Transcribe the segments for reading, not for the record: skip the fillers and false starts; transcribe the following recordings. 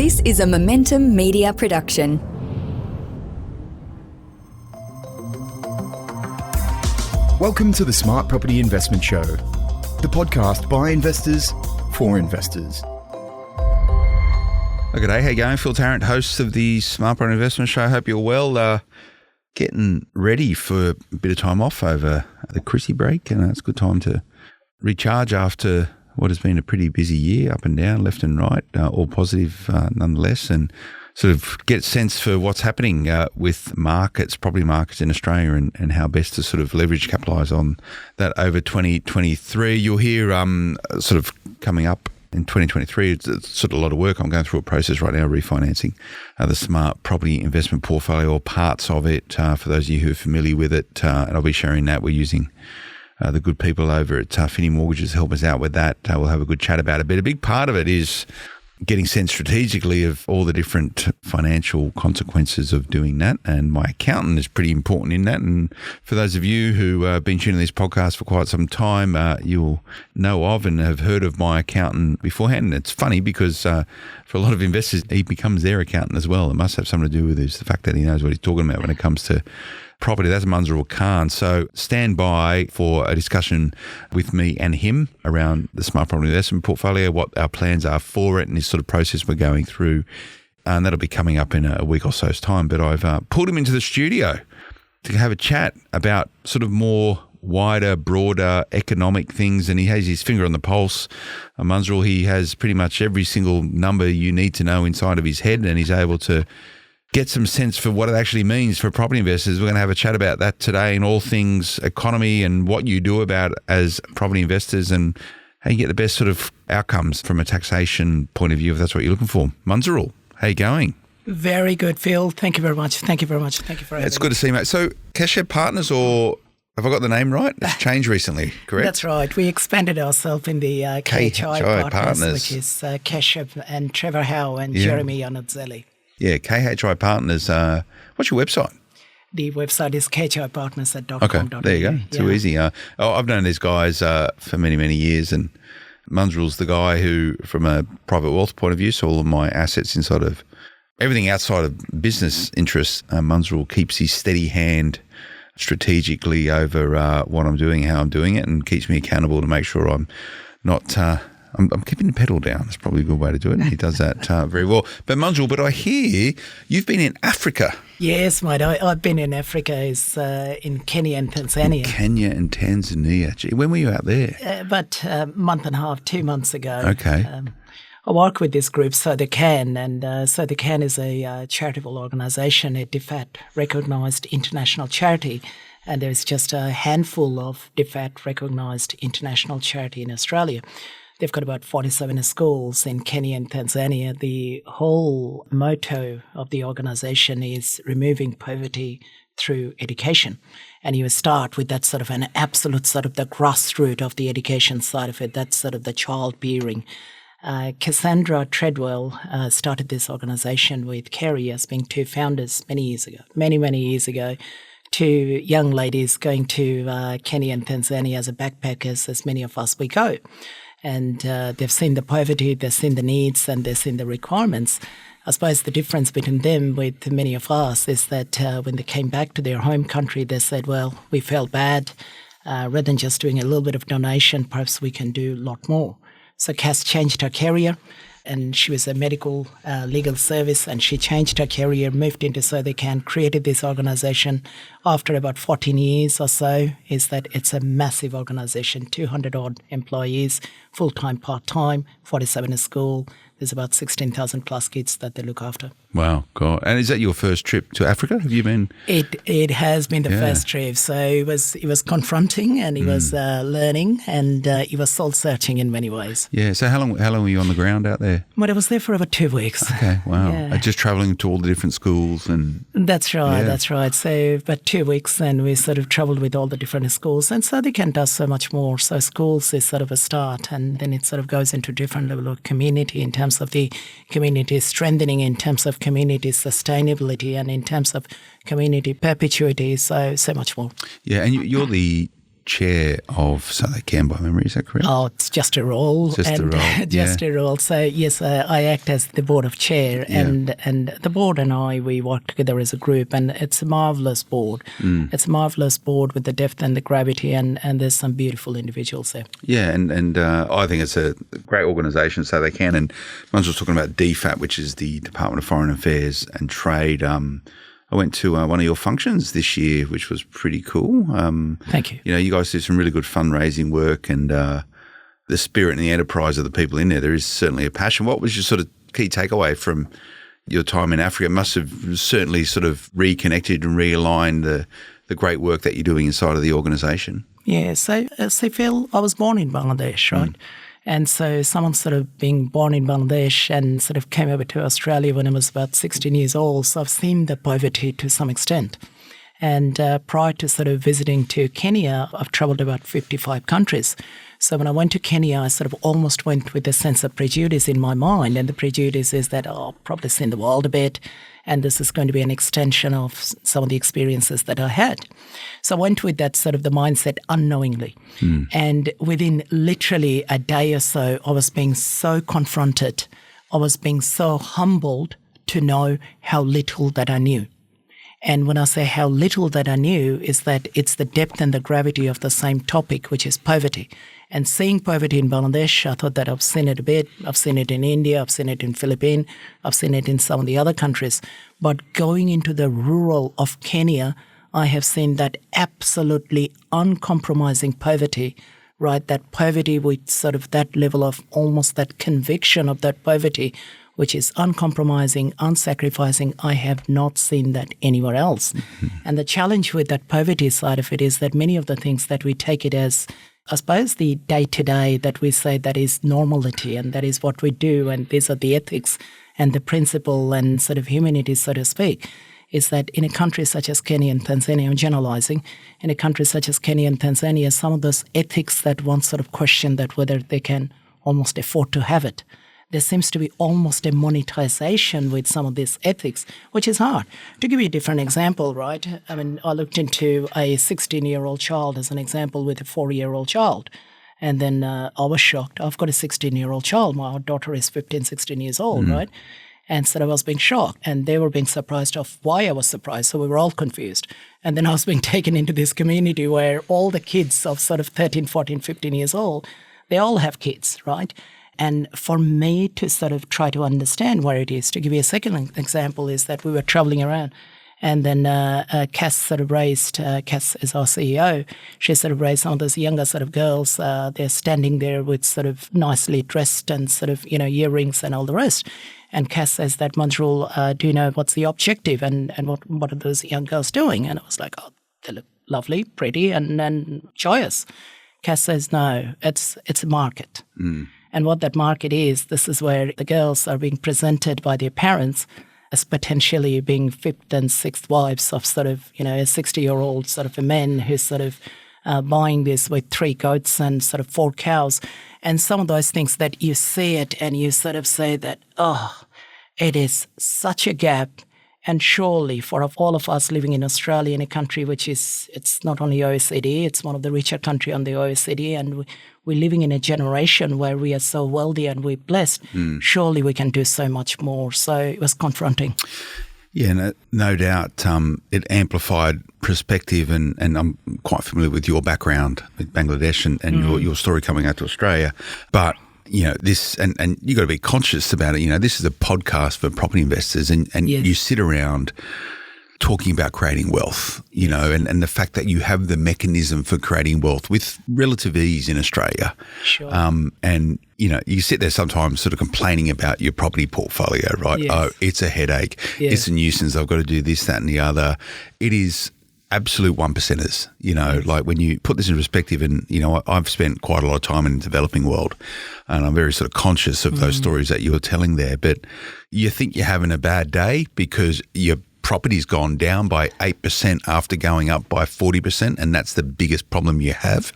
This is a Momentum Media production. Welcome to the Smart Property Investment Show, the podcast by investors for investors. Good day, how you going? Phil Tarrant, host of the Smart Property Investment Show. Hope you're well. Getting ready for a bit of time off over the Chrissy break, and it's a good time to recharge after what has been a pretty busy year, up and down, left and right, all positive nonetheless, and sort of get a sense for what's happening with markets, property markets in Australia, and how best to sort of leverage, capitalise on that over 2023. You'll hear sort of coming up in 2023, it's sort of a lot of work. I'm going through a process right now, refinancing the Smart Property Investment Portfolio, or parts of it, for those of you who are familiar with it, and I'll be sharing that. We're using the good people over at Finney Mortgages to help us out with that. We'll have a good chat about it. But a big part of it is getting sense strategically of all the different financial consequences of doing that. And my accountant is pretty important in that. And for those of you who have been tuning this podcast for quite some time, you'll know of and have heard of my accountant beforehand. And it's funny because for a lot of investors, he becomes their accountant as well. It must have something to do with the fact that he knows what he's talking about when it comes to property. That's Munzurul Khan. So stand by for a discussion with me and him around the Smart Property Investment Portfolio, what our plans are for it, and this sort of process we're going through. And that'll be coming up in a week or so's time. But I've pulled him into the studio to have a chat about sort of more wider, broader economic things, and he has his finger on the pulse. Munzurul, he has pretty much every single number you need to know inside of his head, and he's able to get some sense for what it actually means for property investors. We're going to have a chat about that today, and all things economy and what you do about it as property investors, and how you get the best sort of outcomes from a taxation point of view, if that's what you're looking for. Munzurul, how you going? Very good, Phil. Thank you very much. Thank you very much. Thank you for having me. It's good to see you, mate. So KHI Partners, or have I got the name right? It's changed recently, correct? That's right. We expanded ourselves in the KHI Partners, which is Keshav and Trevor Howe and Jeremy Yanadzelli. Yeah, KHI Partners. What's your website? The website is khipartners.com.au. Okay, there you go. Too easy. I've known these guys for many, many years, and Munzurul's the guy who, from a private wealth point of view, so all of my assets inside of everything outside of business interests, Munzurul keeps his steady hand strategically over what I'm doing, how I'm doing it, and keeps me accountable to make sure I'm not I'm keeping the pedal down. That's probably a good way to do it. He does that very well. But Munzurul, but I hear you've been in Africa. Yes, mate. I've been in Africa, in Kenya and Tanzania. Kenya and Tanzania. Gee, when were you out there? About a month and a half, 2 months ago. Okay. I work with this group, So the Can, and So the Can is a charitable organisation, a DFAT recognised international charity. And there's just a handful of DFAT recognised international charity in Australia. They've got about 47 schools in Kenya and Tanzania. The whole motto of the organisation is removing poverty through education. And you start with that sort of an absolute sort of the grassroots of the education side of it. That's sort of the childbearing. Cassandra Treadwell started this organisation with Kerry as being two founders many years ago. Two young ladies going to Kenya and Tanzania as a backpackers, as many of us we go. And they've seen the poverty, they've seen the needs, and they've seen the requirements. I suppose the difference between them with many of us is that when they came back to their home country, they said, well, we felt bad. Rather than just doing a little bit of donation, perhaps we can do a lot more. So Cass changed her career, and she was a medical legal service, and she changed her career, moved into So They Can, created this organisation after about 14 years or so. Is that it's a massive organisation, 200-odd employees, full-time, part-time, 47 in school. There's about 16,000 plus kids that they look after. Wow, God. And is that your first trip to Africa? Have you been? It has been the first trip. So it was confronting, and it was learning, and it was soul searching in many ways. Yeah. So how long were you on the ground out there? Well, I was there for over 2 weeks. Okay. Wow. Yeah. Just travelling to all the different schools and. That's right. Yeah. That's right. So about 2 weeks, and we sort of travelled with all the different schools, and So they can do so much more. So schools is sort of a start, and then it sort of goes into different level of community in terms of the community strengthening, in terms of community sustainability, and in terms of community perpetuity, so much more. Yeah, and you're the chair of So They Can by memory, is that correct? Oh, it's just a role. Just a role, Just a role. So, yes, I act as the board of chair, and the board and I, we work together as a group, and it's a marvellous board. It's a marvellous board with the depth and the gravity, and there's some beautiful individuals there. Yeah, and I think it's a great organisation, So They Can. And Munzurul was talking about DFAT, which is the Department of Foreign Affairs and Trade. I went to one of your functions this year, which was pretty cool. Thank you. You know, you guys do some really good fundraising work, and the spirit and the enterprise of the people in there is certainly a passion. What was your sort of key takeaway from your time in Africa? It must have certainly sort of reconnected and realigned the great work that you're doing inside of the organisation. Yeah, so Phil, I was born in Bangladesh, right? And so someone sort of being born in Bangladesh and sort of came over to Australia when I was about 16 years old. So I've seen the poverty to some extent. And prior to sort of visiting to Kenya, I've travelled about 55 countries. So when I went to Kenya, I sort of almost went with a sense of prejudice in my mind. And the prejudice is that, I've probably seen the world a bit, and this is going to be an extension of some of the experiences that I had. So I went with that sort of the mindset unknowingly. And within literally a day or so, I was being so confronted. I was being so humbled to know how little that I knew. And when I say how little that I knew, is that it's the depth and the gravity of the same topic, which is poverty. And seeing poverty in Bangladesh, I thought that I've seen it a bit. I've seen it in India. I've seen it in Philippines. I've seen it in some of the other countries. But going into the rural of Kenya, I have seen that absolutely uncompromising poverty, right? That poverty with sort of that level of almost that conviction of that poverty, which is uncompromising, unsacrificing. I have not seen that anywhere else. And the challenge with that poverty side of it is that many of the things that we take it as, I suppose, the day-to-day that we say that is normality and that is what we do and these are the ethics and the principle and sort of humanity, so to speak, is that in a country such as Kenya and Tanzania, I'm generalizing, in a country such as Kenya and Tanzania, some of those ethics that one sort of question that whether they can almost afford to have it. There seems to be almost a monetization with some of these ethics, which is hard. To give you a different example, right? I mean, I looked into a 16-year-old child as an example with a 4-year-old child. And then I was shocked. I've got a 16-year-old child. My daughter is 15, 16 years old, right? And so I was being shocked. And they were being surprised of why I was surprised. So we were all confused. And then I was being taken into this community where all the kids of sort of 13, 14, 15 years old, they all have kids, right? And for me to sort of try to understand where it is, to give you a second example, is that we were traveling around and then Cass sort of raised, Cass is our CEO, she sort of raised some of those younger sort of girls. They're standing there with sort of nicely dressed and sort of, earrings and all the rest. And Cass says that, Munzurul, do you know what's the objective and what are those young girls doing? And I was like, they look lovely, pretty and joyous. Cass says, no, it's a market. And what that market is, this is where the girls are being presented by their parents as potentially being fifth and sixth wives of sort of, a 60-year-old sort of a man who's sort of buying this with 3 goats and sort of 4 cows. And some of those things that you see it and you sort of say that, it is such a gap. And surely for all of us living in Australia, in a country which is, it's not only OECD, it's one of the richer countries on the OECD, and we're living in a generation where we are so wealthy and we're blessed, surely we can do so much more. So it was confronting. Yeah, no doubt it amplified perspective, and I'm quite familiar with your background with Bangladesh and your story coming out to Australia. But this, and you got to be conscious about it. This is a podcast for property investors, and Yes. you sit around talking about creating wealth, and the fact that you have the mechanism for creating wealth with relative ease in Australia. Sure. And, you sit there sometimes sort of complaining about your property portfolio, right? Yes. Oh, it's a headache. Yes. It's a nuisance. I've got to do this, that and the other. It is absolute 1%ers, like when you put this in perspective, and, I've spent quite a lot of time in the developing world, and I'm very sort of conscious of those stories that you're telling there, but you think you're having a bad day because your property's gone down by 8% after going up by 40%, and that's the biggest problem you have.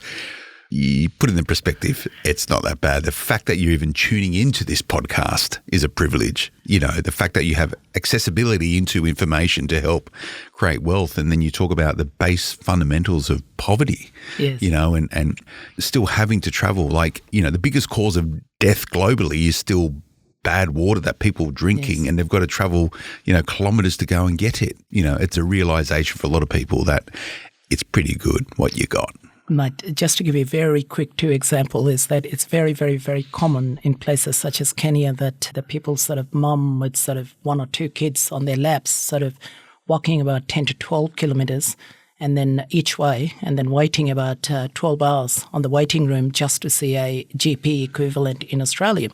you put it in perspective, it's not that bad. The fact that you're even tuning into this podcast is a privilege. You know, the fact that you have accessibility into information to help create wealth, and then you talk about the base fundamentals of poverty, Yes. you know, and still having to travel. Like, you know, the biggest cause of death globally is still bad water that people are drinking, Yes. and they've got to travel, you know, kilometres to go and get it. You know, it's a realisation for a lot of people that it's pretty good what you got. But just to give you a very quick two example is that it's very, very, very common in places such as Kenya that the people sort of mum with sort of one or two kids on their laps sort of walking about 10 to 12 kilometres and then each way and then waiting about 12 hours on the waiting room just to see a GP equivalent in Australia.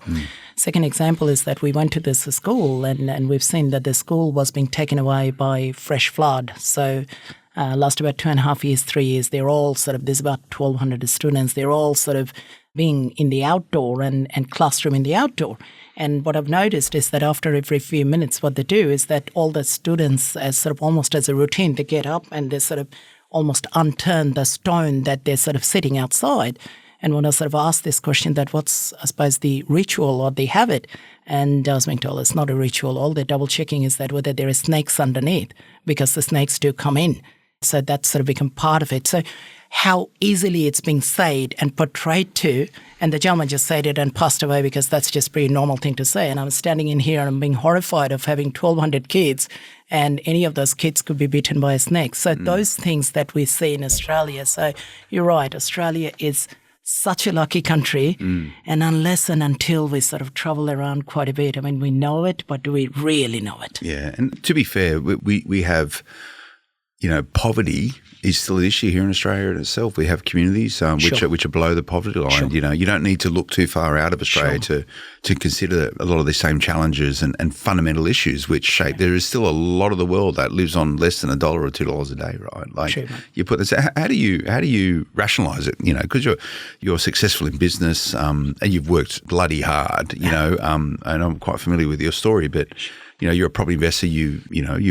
Second example is that we went to this school and we've seen that the school was being taken away by fresh flood. So last about 2.5 years, 3 years, they're all sort of, there's about 1,200 students, they're all sort of being in the outdoor and classroom in the outdoor. And what I've noticed is that after every few minutes, what they do is that all the students, as sort of almost as a routine, they get up and they sort of almost unturn the stone that they're sort of sitting outside. And when I sort of asked this question, that what's, I suppose, the ritual or the habit, and I was being told it's not a ritual. All they're double checking is that whether there are snakes underneath, because the snakes do come in. So that's sort of become part of it. So how easily it's being said and portrayed to, and the gentleman just said it and passed away because that's just a pretty normal thing to say. And I'm standing in here and I'm being horrified of having 1,200 kids and any of those kids could be bitten by a snake. So those things that we see in Australia. So you're right, Australia is such a lucky country, and unless and until we sort of travel around quite a bit, I mean, we know it, but do we really know it? Yeah, and to be fair, we have, you know, poverty is still an issue here in Australia in itself. We have communities which are below the poverty line. Sure. You know, you don't need to look too far out of Australia to consider a lot of the same challenges and fundamental issues which shape. There is still a lot of the world that lives on less than $1 or $2 a day, right? Like True. you put this. How do you rationalise it? You know, because you're successful in business and you've worked bloody hard. You know, and I'm quite familiar with your story, but. You know, you're a property investor, you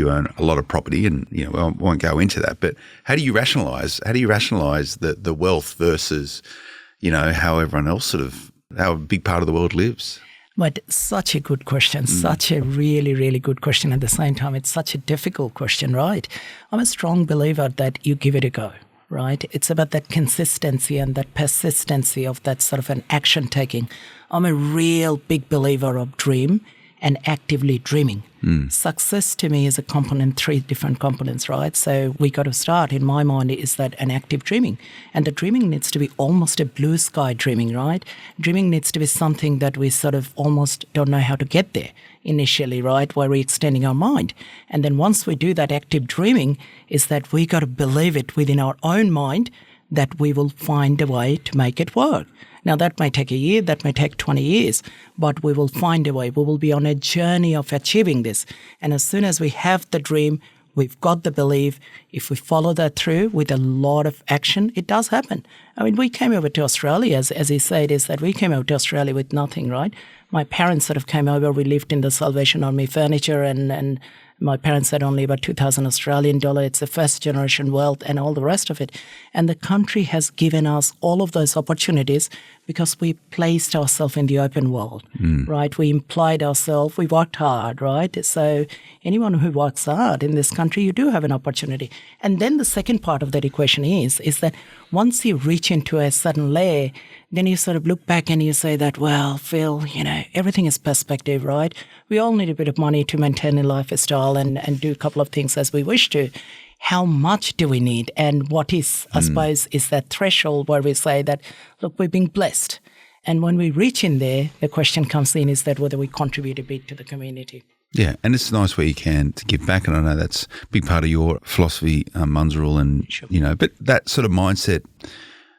own a lot of property and, you know, I won't go into that. But how do you rationalise the wealth versus, you know, how everyone else how a big part of the world lives? But such a good question, such a really, really good question. At the same time, it's such a difficult question, right? I'm a strong believer that you give it a go, right? It's about that consistency and that persistency of that sort of an action taking. I'm a real big believer of dream and actively dreaming. Success to me is a component, 3 different components, right? So we got to start, in my mind, is that an active dreaming. And the dreaming needs to be almost a blue sky dreaming, right? Dreaming needs to be something that we sort of almost don't know how to get there initially, right? Where we're extending our mind. And then once we do that active dreaming, is that we got to believe it within our own mind that we will find a way to make it work. Now, that may take a year, that may take 20 years, but we will find a way. We will be on a journey of achieving this. And as soon as we have the dream, we've got the belief, if we follow that through with a lot of action, it does happen. I mean, we came over to Australia, as he said, is that we came over to Australia with nothing, right? My parents sort of came over, we lived in the Salvation Army furniture and my parents had only about 2,000 Australian dollar. It's the first generation wealth and all the rest of it. And the country has given us all of those opportunities because we placed ourselves in the open world, right? We implied ourselves, we worked hard, right? So anyone who works hard in this country, you do have an opportunity. And then the second part of that equation is that once you reach into a certain layer, then you sort of look back and you say that, well, Phil, you know, everything is perspective, right? We all need a bit of money to maintain a lifestyle and do a couple of things as we wish to. How much do we need? And what is, I suppose, is that threshold where we say that, look, we're being blessed. And when we reach in there, the question comes in is that whether we contribute a bit to the community. Yeah, and it's nice where you can to give back, and I know that's a big part of your philosophy, Munzurul, and, you know, but that sort of mindset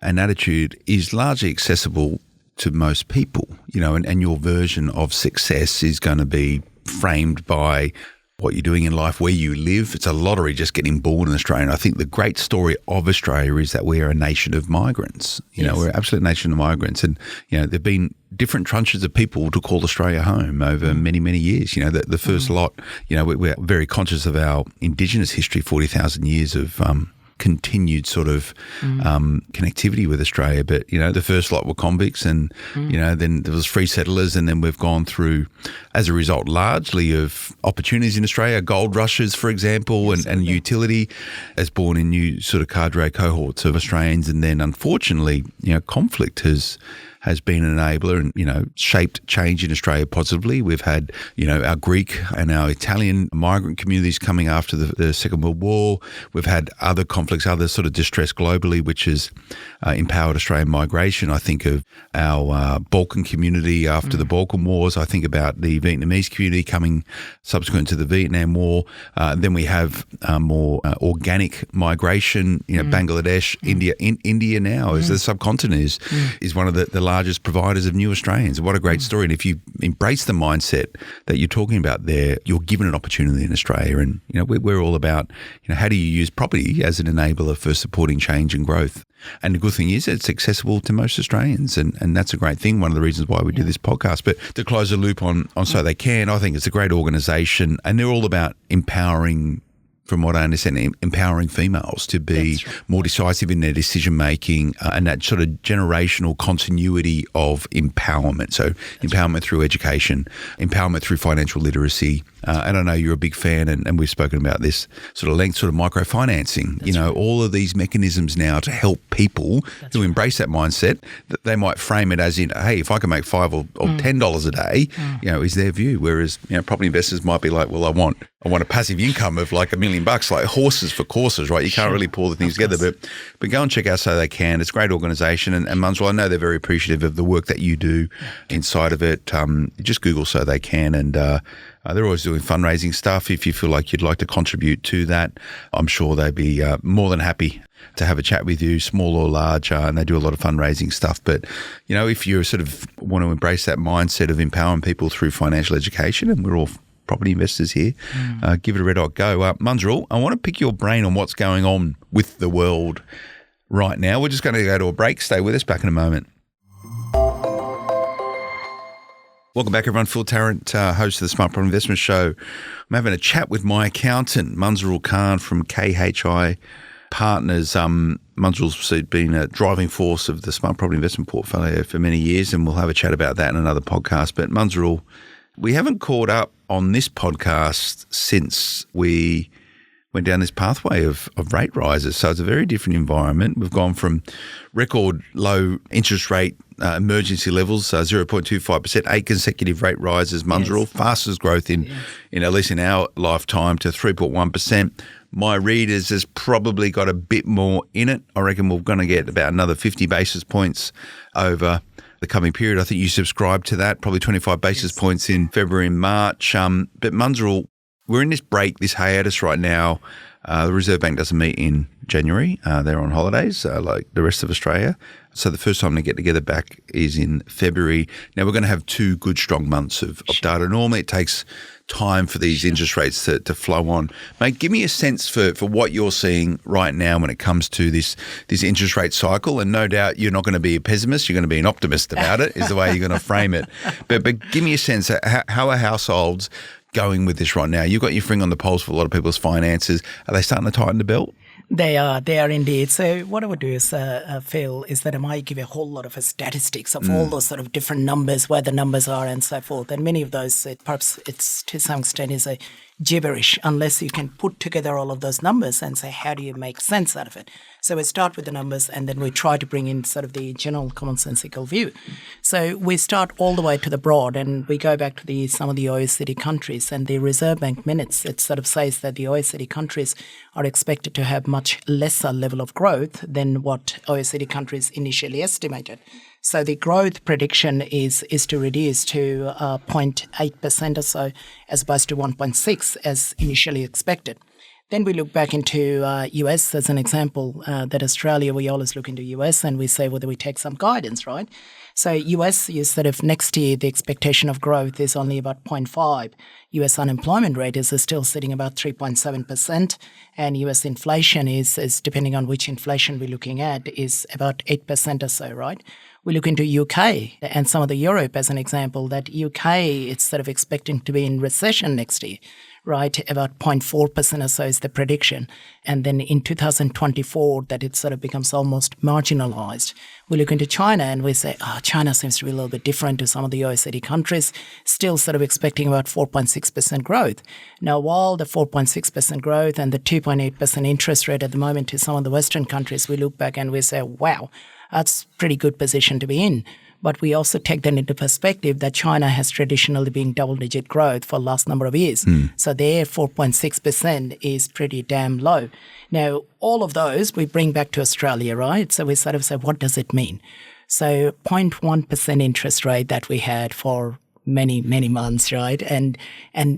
and attitude is largely accessible to most people, you know, and your version of success is going to be framed by what you're doing in life, where you live. It's a lottery just getting born in Australia. And I think the great story of Australia is that we are a nation of migrants. You know, we're an absolute nation of migrants. And, you know, there have been different tranches of people to call Australia home over many, many years. You know, the first lot, you know, we're very conscious of our Indigenous history, 40,000 years of continued sort of connectivity with Australia. But, the first lot were convicts and, then there was free settlers, and then we've gone through, as a result, largely of opportunities in Australia, gold rushes, for example, and utility has born in new sort of cadre cohorts of Australians. And then, unfortunately, conflict has been an enabler and, shaped change in Australia positively. We've had, our Greek and our Italian migrant communities coming after the Second World War. We've had other conflicts, other sort of distress globally, which has empowered Australian migration. I think of our Balkan community after the Balkan Wars. I think about the Vietnamese community coming subsequent to the Vietnam War. Then we have more organic migration, Bangladesh, India. India now as the subcontinent is one of the largest providers of new Australians. What a great story. And if you embrace the mindset that you're talking about there, you're given an opportunity in Australia. And, we're all about, how do you use property as an enabler for supporting change and growth? And the good thing is it's accessible to most Australians. And that's a great thing. One of the reasons why we do this podcast. But to close the loop on So They Can, I think it's a great organisation, and they're all about empowering, from what I understand, empowering females to be more decisive in their decision-making and that sort of generational continuity of empowerment. So empowerment through education, empowerment through financial literacy. And I know you're a big fan, and we've spoken about this sort of length, sort of microfinancing, all of these mechanisms now to help people who embrace that mindset, that they might frame it as in, hey, if I can make $5 or $10 a day, is their view. Whereas, property investors might be like, well, I want a passive income of like $1 million, like horses for courses, right? You can't really pull the things together, but go and check out So They Can. It's a great organisation, and Munzurul, I know they're very appreciative of the work that you do inside of it. Just Google So They Can, and they're always doing fundraising stuff. If you feel like you'd like to contribute to that, I'm sure they'd be more than happy to have a chat with you, small or large, and they do a lot of fundraising stuff. But, if you sort of want to embrace that mindset of empowering people through financial education, and we're all property investors here, give it a red hot go. Munzurul, I want to pick your brain on what's going on with the world right now. We're just going to go to a break. Stay with us. Back in a moment. Welcome back, everyone. Phil Tarrant, host of the Smart Property Investment Show. I'm having a chat with my accountant, Munzurul Khan from KHI Partners. Munzurul's been a driving force of the Smart Property Investment portfolio for many years, and we'll have a chat about that in another podcast. But Munzurul, we haven't caught up on this podcast since we went down this pathway of rate rises. So it's a very different environment. We've gone from record low interest rate emergency levels, 0.25%, 8 consecutive rate rises, Munzurul, fastest growth in at least in our lifetime, to 3.1%. My readers has probably got a bit more in it. I reckon we're going to get about another 50 basis points over the coming period. I think you subscribe to that, probably 25 basis points in February and March. But Munzurul, we're in this break, this hiatus right now. The Reserve Bank doesn't meet in January. They're on holidays like the rest of Australia. So the first time they get together back is in February. Now we're going to have 2 good, strong months of data. Normally it takes time for these interest rates to flow on. Mate, give me a sense for what you're seeing right now when it comes to this interest rate cycle. And no doubt you're not going to be a pessimist. You're going to be an optimist about it, is the way you're going to frame it. But give me a sense, how are households going with this right now? You've got your finger on the pulse for a lot of people's finances. Are they starting to tighten the belt? They are indeed. So what I would do is, Phil, is that I might give a whole lot of statistics of all those sort of different numbers, where the numbers are and so forth. And many of those, perhaps it's to some extent is a gibberish unless you can put together all of those numbers and say, how do you make sense out of it? So we start with the numbers and then we try to bring in sort of the general commonsensical view. So we start all the way to the broad and we go back to some of the OECD countries, and the Reserve Bank minutes, it sort of says that the OECD countries are expected to have much lesser level of growth than what OECD countries initially estimated. So the growth prediction is to reduce to 0.8% or so, as opposed to 1.6 as initially expected. Then we look back into US as an example, that Australia, we always look into US and we say whether we take some guidance, right? So US, you sort of next year, the expectation of growth is only about 0.5. US unemployment rate is still sitting about 3.7%, and US inflation is depending on which inflation we're looking at, is about 8% or so, right? We look into UK and some of the Europe as an example, that UK, it's sort of expecting to be in recession next year, right? About 0.4% or so is the prediction. And then in 2024, that it sort of becomes almost marginalized. We look into China and we say, China seems to be a little bit different to some of the OECD countries, still sort of expecting about 4.6% growth. Now, while the 4.6% growth and the 2.8% interest rate at the moment to some of the Western countries, we look back and we say, wow, that's a pretty good position to be in. But we also take that into perspective that China has traditionally been double-digit growth for the last number of years. So their 4.6% is pretty damn low. Now, all of those we bring back to Australia, right? So we sort of say, what does it mean? So 0.1% interest rate that we had for many, many months, right? And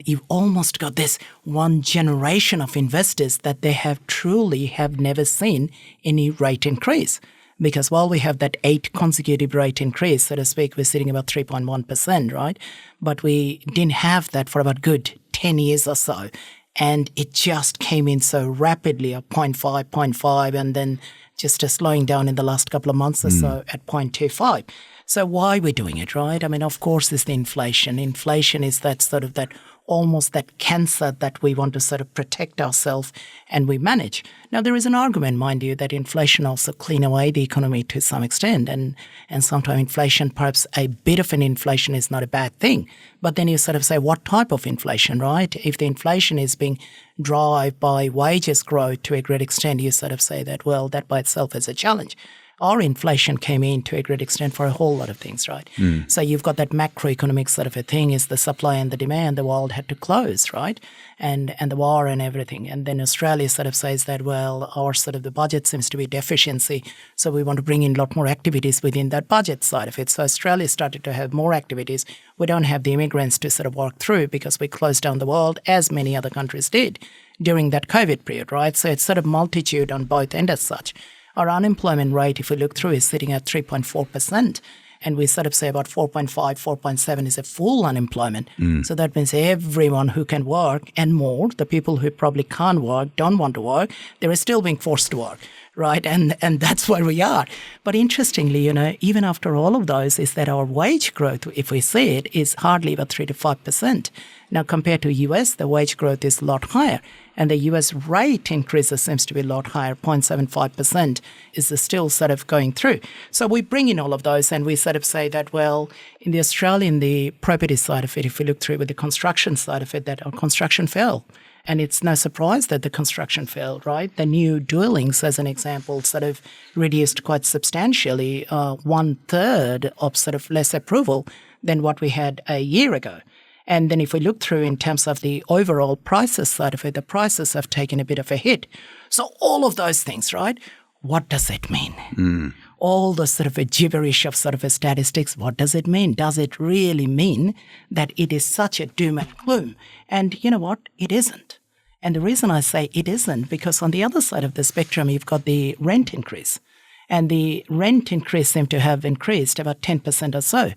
you've almost got this one generation of investors that they truly have never seen any rate increase. Because while we have that 8 consecutive rate increase, so to speak, we're sitting about 3.1%, right? But we didn't have that for about good 10 years or so. And it just came in so rapidly at 0.5, and then just slowing down in the last couple of months or so at 0.25. So why are we doing it, right? I mean, of course, it's the inflation. Inflation is that sort of that almost that cancer that we want to sort of protect ourselves and we manage. Now, there is an argument, mind you, that inflation also clean away the economy to some extent. And sometimes inflation, perhaps a bit of an inflation is not a bad thing. But then you sort of say, what type of inflation, right? If the inflation is being driven by wages growth to a great extent, you sort of say that, well, that by itself is a challenge. Our inflation came in to a great extent for a whole lot of things, right? So you've got that macroeconomic sort of a thing is the supply and the demand. The world had to close, right? And the war and everything. And then Australia sort of says that, well, our sort of the budget seems to be deficiency. So we want to bring in a lot more activities within that budget side of it. So Australia started to have more activities. We don't have the immigrants to sort of work through because we closed down the world as many other countries did during that COVID period, right? So it's sort of multitude on both ends as such. Our unemployment rate, if we look through, is sitting at 3.4%. And we sort of say about 4.5, 4.7 is a full unemployment. So that means everyone who can work and more, the people who probably can't work, don't want to work, they're still being forced to work, right? And that's where we are. But interestingly, you know, even after all of those, is that our wage growth, if we see it, is hardly about 3 to 5%. Now, compared to US, the wage growth is a lot higher. And the US rate increases seems to be a lot higher, 0.75% is still sort of going through. So we bring in all of those and we sort of say that, well, in the Australian, the property side of it, if we look through with the construction side of it, that our construction fell. And it's no surprise that the construction fell, right? The new dwellings, as an example, sort of reduced quite substantially, 1/3 of sort of less approval than what we had a year ago. And then if we look through in terms of the overall prices side of it, the prices have taken a bit of a hit. So all of those things, right? What does it mean? All the sort of a gibberish of sort of a statistics, what does it mean? Does it really mean that it is such a doom and gloom? And you know what? It isn't. And the reason I say it isn't, because on the other side of the spectrum, you've got the rent increase. And the rent increase seemed to have increased about 10% or so.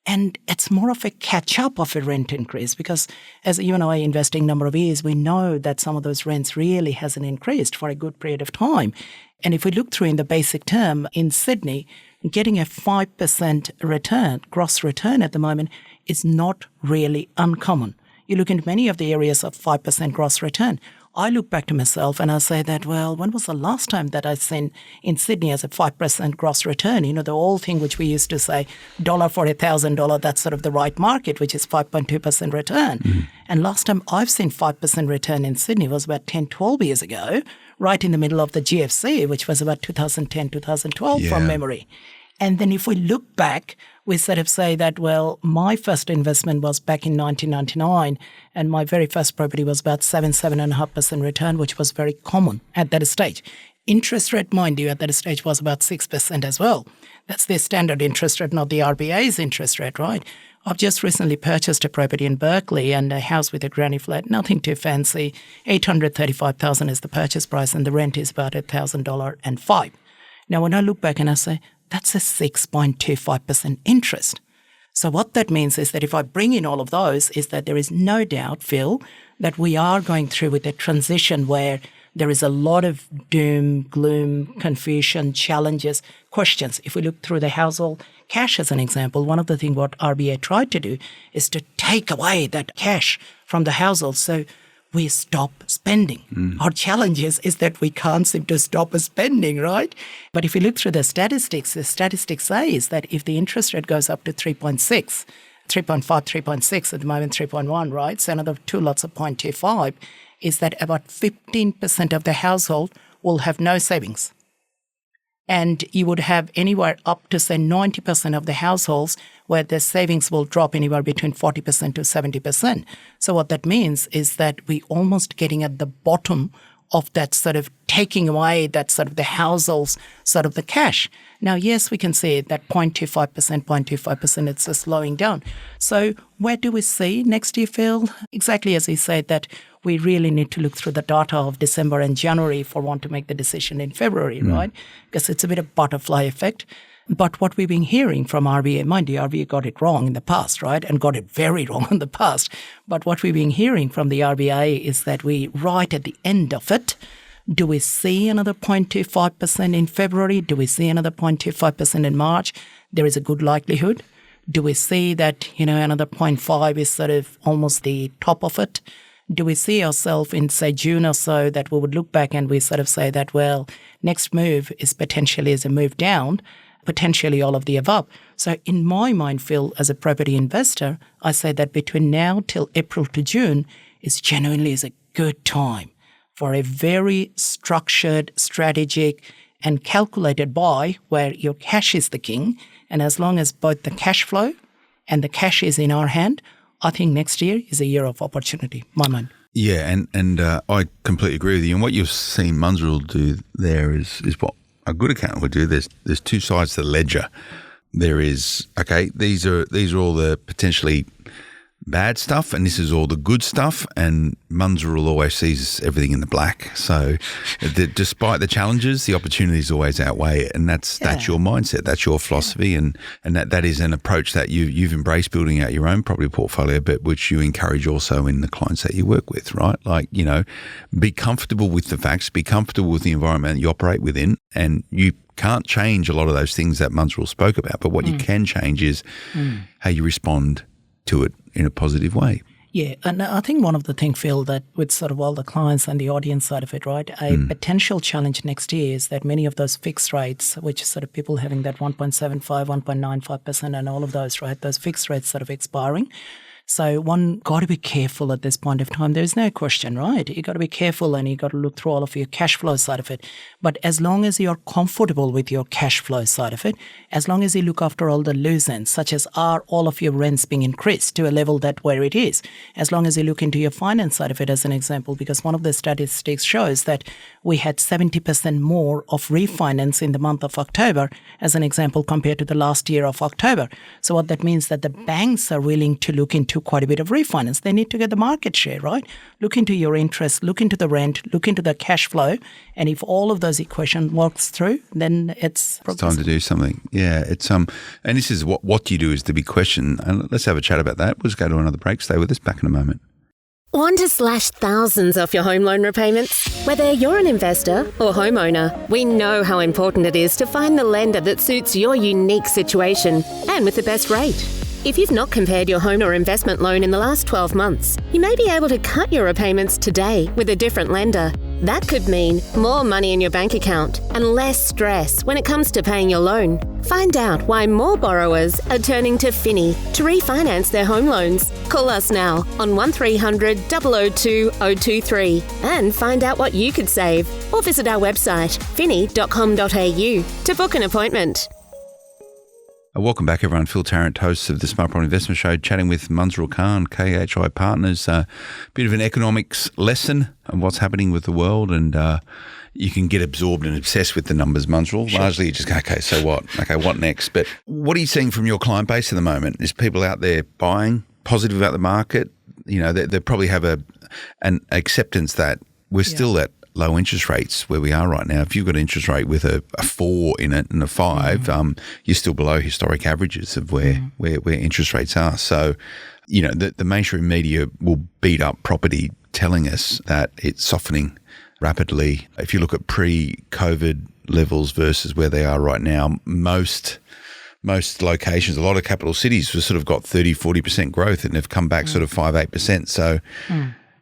And it's more of a catch-up of a rent increase because as you and I investing number of years, we know that some of those rents really hasn't increased for a good period of time. And if we look through in the basic term in Sydney, getting a 5% return, gross return at the moment is not really uncommon. You look into many of the areas of 5% gross return. I look back to myself and I say that, well, when was the last time that I seen in Sydney as a 5% gross return? You know, the old thing which we used to say, $1 for $1,000, that's sort of the right market, which is 5.2% return. And last time I've seen 5% return in Sydney was about 10, 12 years ago, right in the middle of the GFC, which was about 2010, 2012 from memory. And then if we look back, we sort of say that, well, my first investment was back in 1999, and my very first property was about 7.5% return, which was very common at that stage. Interest rate, mind you, at that stage was about 6% as well. That's their standard interest rate, not the RBA's interest rate, right? I've just recently purchased a property in Berkeley and a house with a granny flat, nothing too fancy. $835,000 is the purchase price, and the rent is about $1,000.05. Now, when I look back and I say, that's a 6.25% interest. So what that means is that if I bring in all of those, is that there is no doubt, Phil, that we are going through with a transition where there is a lot of doom, gloom, confusion, challenges, questions. If we look through the household cash as an example, one of the things what RBA tried to do is to take away that cash from the household. So we stop spending. Our challenge is that we can't seem to stop spending, right? But if you look through the statistics say is that if the interest rate goes up to 3.6, 3.5, 3.6, at the moment 3.1, right? So another 2 lots of 0.25, is that about 15% of the household will have no savings. And you would have anywhere up to, say, 90% of the households where the savings will drop anywhere between 40% to 70%. So what that means is that we're almost getting at the bottom of that sort of taking away that sort of the households sort of the cash. Now, yes, we can see that 0.25%, it's slowing down. So where do we see next year, Phil? Exactly as he said, that we really need to look through the data of December and January if we want to make the decision in February, right? Because it's a bit of butterfly effect. But what we've been hearing from RBA, mind you, RBA got it wrong in the past, right? And got it very wrong in the past. But what we've been hearing from the RBA is that we, right at the end of it, do we see another 0.25% in February? Do we see another 0.25% in March? There is a good likelihood. Do we see that, another 0.5 is sort of almost the top of it? Do we see ourselves in, say, June or so that we would look back and we sort of say that, well, next move is potentially as a move down, potentially all of the above. So in my mind, Phil, as a property investor, I say that between now till April to June is genuinely a good time for a very structured, strategic and calculated buy where your cash is the king. And as long as both the cash flow and the cash is in our hand, I think next year is a year of opportunity, my mind. Yeah, and I completely agree with you. And what you've seen Munzurul do there is what a good accountant would do. There's two sides to the ledger. There is, okay, these are all the potentially bad stuff, and this is all the good stuff. And Munzurul always sees everything in the black. So, despite the challenges, the opportunities always outweigh it, and that's your mindset, that's your philosophy, and that is an approach that you've embraced building out your own property portfolio, but which you encourage also in the clients that you work with, right? Like, be comfortable with the facts, be comfortable with the environment you operate within, and you can't change a lot of those things that Munzurul spoke about, but what you can change is how you respond to it in a positive way. Yeah, and I think one of the things, Phil, that with sort of all the clients and the audience side of it, right, a potential challenge next year is that many of those fixed rates, which sort of people having that 1.75, 1.95% and all of those, right, those fixed rates sort of expiring. So one got to be careful at this point of time. There's no question, right? You got to be careful and you got to look through all of your cash flow side of it. But as long as you're comfortable with your cash flow side of it, as long as you look after all the loose ends, such as are all of your rents being increased to a level that where it is, as long as you look into your finance side of it as an example, because one of the statistics shows that we had 70% more of refinance in the month of October, as an example, compared to the last year of October. So what that means that the banks are willing to look into quite a bit of refinance. They need to get the market share, right? Look into your interest, look into the rent, look into the cash flow. And if all of those equations works through, then it's time to do something. Yeah, it's and this is what you do is the big question. And let's have a chat about that. We'll just go to another break. Stay with us. Back in a moment. Want to slash thousands off your home loan repayments? Whether you're an investor or homeowner, we know how important it is to find the lender that suits your unique situation and with the best rate. If you've not compared your home or investment loan in the last 12 months, you may be able to cut your repayments today with a different lender. That could mean more money in your bank account and less stress when it comes to paying your loan. Find out why more borrowers are turning to Finny to refinance their home loans. Call us now on 1300 002 023 and find out what you could save, or visit our website finny.com.au to book an appointment. Welcome back, everyone. Phil Tarrant, host of the Smart Property Investment Show, chatting with Munzurul Khan, KHI Partners. Bit of an economics lesson on what's happening with the world, and you can get absorbed and obsessed with the numbers, Munzurul. Sure. Largely, you just go, okay, so what? Okay, what next? But what are you seeing from your client base at the moment? Is people out there buying, positive about the market? They probably have an acceptance that we're still at low interest rates where we are right now. If you've got an interest rate with a 4 in it and a 5, you're still below historic averages of where interest rates are. So, the mainstream media will beat up property telling us that it's softening rapidly. If you look at pre-COVID levels versus where they are right now, most locations, a lot of capital cities have sort of got 30, 40% growth and have come back sort of 5-8%. So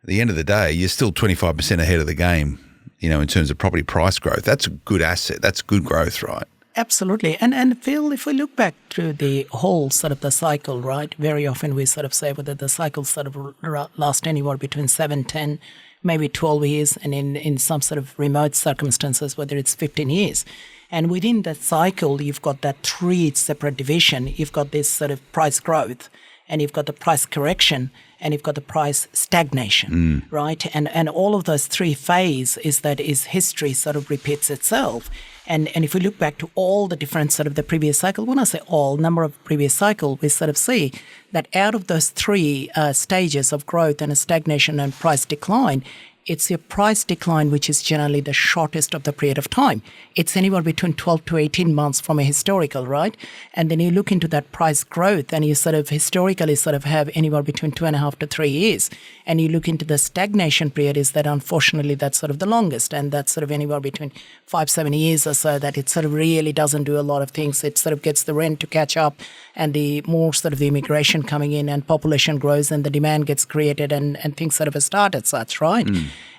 at the end of the day, you're still 25% ahead of the game, you know, in terms of property price growth. That's a good asset. That's good growth, right? Absolutely. And Phil, if we look back through the whole sort of the cycle, right, very often we sort of say whether the cycle sort of last anywhere between 7, 10, maybe 12 years, and in some sort of remote circumstances, whether it's 15 years. And within that cycle, you've got that 3 separate division. You've got this sort of price growth, and you've got the price correction, and you've got the price stagnation, right? And all of those 3 phases is history sort of repeats itself. And if we look back to all the different sort of the previous cycle, when I say all, number of previous cycle, we sort of see that out of those 3 stages of growth and a stagnation and price decline, it's a price decline which is generally the shortest of the period of time. It's anywhere between 12 to 18 months from a historical, right? And then you look into that price growth and you sort of historically sort of have anywhere between 2.5 to 3 years. And you look into the stagnation period is that unfortunately that's sort of the longest, and that's sort of anywhere between 5-7 years or so, that it sort of really doesn't do a lot of things. It sort of gets the rent to catch up, and the more sort of the immigration coming in and population grows and the demand gets created and things sort of start as such, right?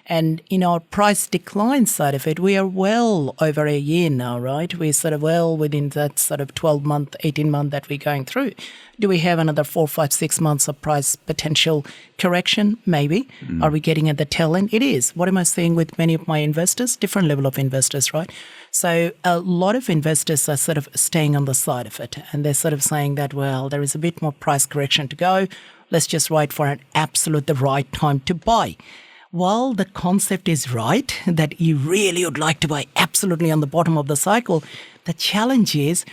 And in our price decline side of it, we are well over a year now, right? We're sort of well within that sort of 12-month, 18-month that we're going through. Do we have another 4, 5, 6 months of price potential correction? Maybe. Are we getting at the tail end? It is. What am I seeing with many of my investors? Different level of investors, right? So a lot of investors are sort of staying on the side of it. And they're sort of saying that, well, there is a bit more price correction to go. Let's just wait for an absolute the right time to buy. While the concept is right, that you really would like to buy absolutely on the bottom of the cycle, the challenge is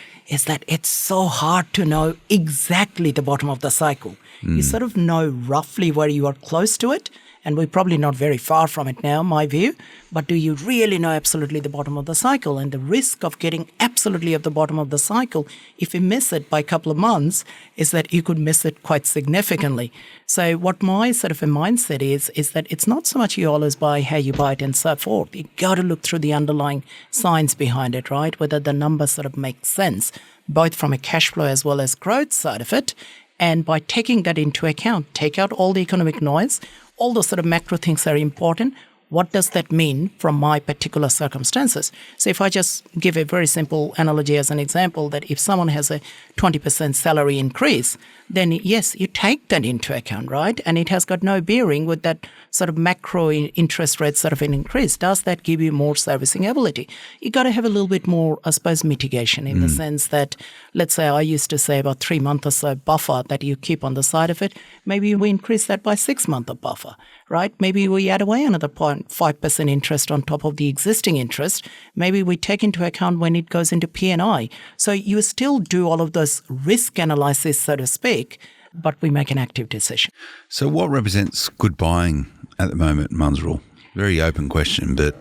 that it's so hard to know exactly the bottom of the cycle. You sort of know roughly where you are close to it, and we're probably not very far from it now, my view, but do you really know absolutely the bottom of the cycle? And the risk of getting absolutely at the bottom of the cycle, if you miss it by a couple of months, is that you could miss it quite significantly. So what my sort of a mindset is that it's not so much you always buy how you buy it and so forth. You got to look through the underlying science behind it, right? Whether the numbers sort of make sense, both from a cash flow as well as growth side of it. And by taking that into account, take out all the economic noise, all those sort of macro things are important. What does that mean from my particular circumstances? So if I just give a very simple analogy as an example, that if someone has a 20% salary increase, then yes, you take that into account, right? And it has got no bearing with that sort of macro interest rate sort of an increase. Does that give you more servicing ability? You got to have a little bit more, I suppose, mitigation in the sense that, let's say I used to say about 3 months or so buffer that you keep on the side of it. Maybe we increase that by 6 months of buffer, right? Maybe we add away another 0.5% interest on top of the existing interest. Maybe we take into account when it goes into P&I. So you still do all of those risk analysis, so to speak, but we make an active decision. So what represents good buying at the moment, Munzurul? Very open question, but...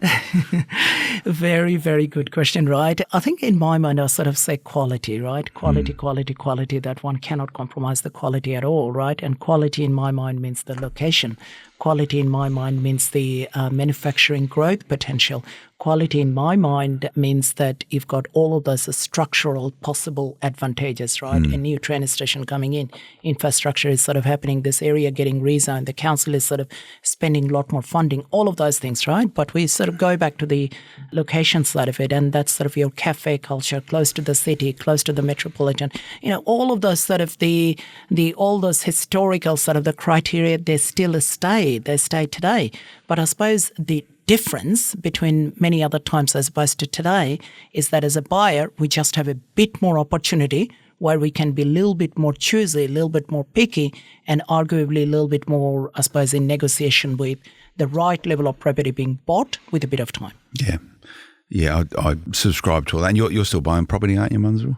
Very, very good question, right? I think in my mind, I sort of say quality, right? Quality, that one cannot compromise the quality at all, right? And quality in my mind means the location. Quality in my mind means the manufacturing growth potential. Quality in my mind means that you've got all of those structural possible advantages, right? A new train station coming in, infrastructure is sort of happening, this area getting rezoned, the council is sort of spending a lot more funding, all of those things, right? But we sort of go back to the location side of it, and that's sort of your cafe culture, close to the city, close to the metropolitan, all of those sort of all those historical sort of the criteria, they still stay today. But I suppose the difference between many other times as opposed to today is that as a buyer, we just have a bit more opportunity where we can be a little bit more choosy, a little bit more picky, and arguably a little bit more, I suppose, in negotiation with the right level of property being bought with a bit of time. Yeah, I subscribe to all that. And you're still buying property, aren't you, Munzurul?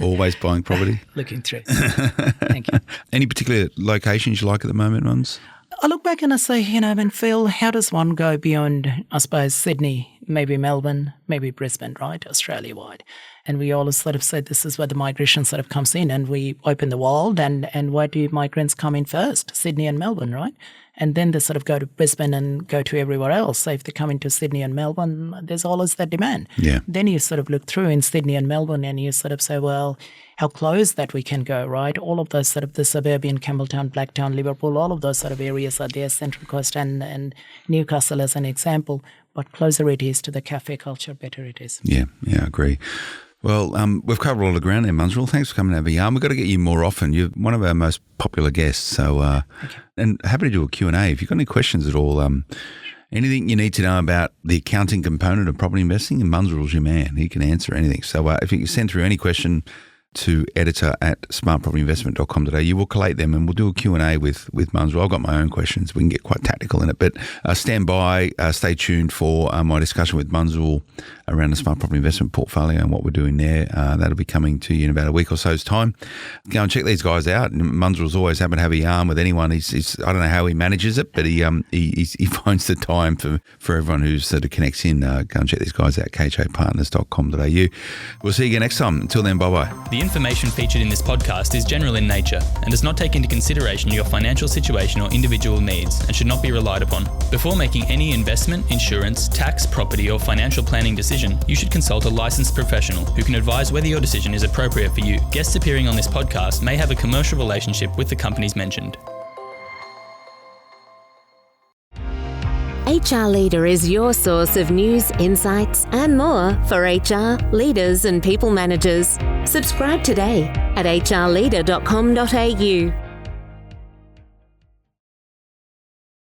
Always buying property? Looking through. Thank you. Any particular locations you like at the moment, Munz? I look back and I say, Phil, how does one go beyond, I suppose, Sydney, maybe Melbourne, maybe Brisbane, right, Australia-wide. And we always sort of said this is where the migration sort of comes in, and we open the world, and where do migrants come in first? Sydney and Melbourne, right? And then they sort of go to Brisbane and go to everywhere else. So if they come into Sydney and Melbourne, there's always that demand. Yeah. Then you sort of look through in Sydney and Melbourne and you sort of say, well, how close that we can go, right? All of those sort of the suburban, Campbelltown, Blacktown, Liverpool, all of those sort of areas are there, Central Coast and Newcastle as an example. But closer it is to the cafe culture, better it is. Yeah, I agree. Well, we've covered all the ground there, Munzurul. Thanks for coming over here. We've got to get you more often. You're one of our most popular guests. So, and happy to do a Q&A. If you've got any questions at all, anything you need to know about the accounting component of property investing, Munzurul's your man. He can answer anything. So if you can send through any question to editor@smartpropertyinvestment.com.au. We'll collate them and we'll do a Q&A with Munzurul. I've got my own questions. We can get quite tactical in it, but stand by, stay tuned for my discussion with Munzurul around the Smart Property Investment portfolio and what we're doing there. That'll be coming to you in about a week or so's time. Go and check these guys out. Munzurul's always happy to have a yarn with anyone. He's I don't know how he manages it, but he finds the time for everyone who sort of connects in. Go and check these guys out, KHIPartners.com.au. We'll see you again next time. Until then, bye-bye. The information featured in this podcast is general in nature and does not take into consideration your financial situation or individual needs and should not be relied upon. Before making any investment, insurance, tax, property or financial planning decision, you should consult a licensed professional who can advise whether your decision is appropriate for you. Guests appearing on this podcast may have a commercial relationship with the companies mentioned. HR Leader is your source of news, insights, and more for HR, leaders, and people managers. Subscribe today at hrleader.com.au.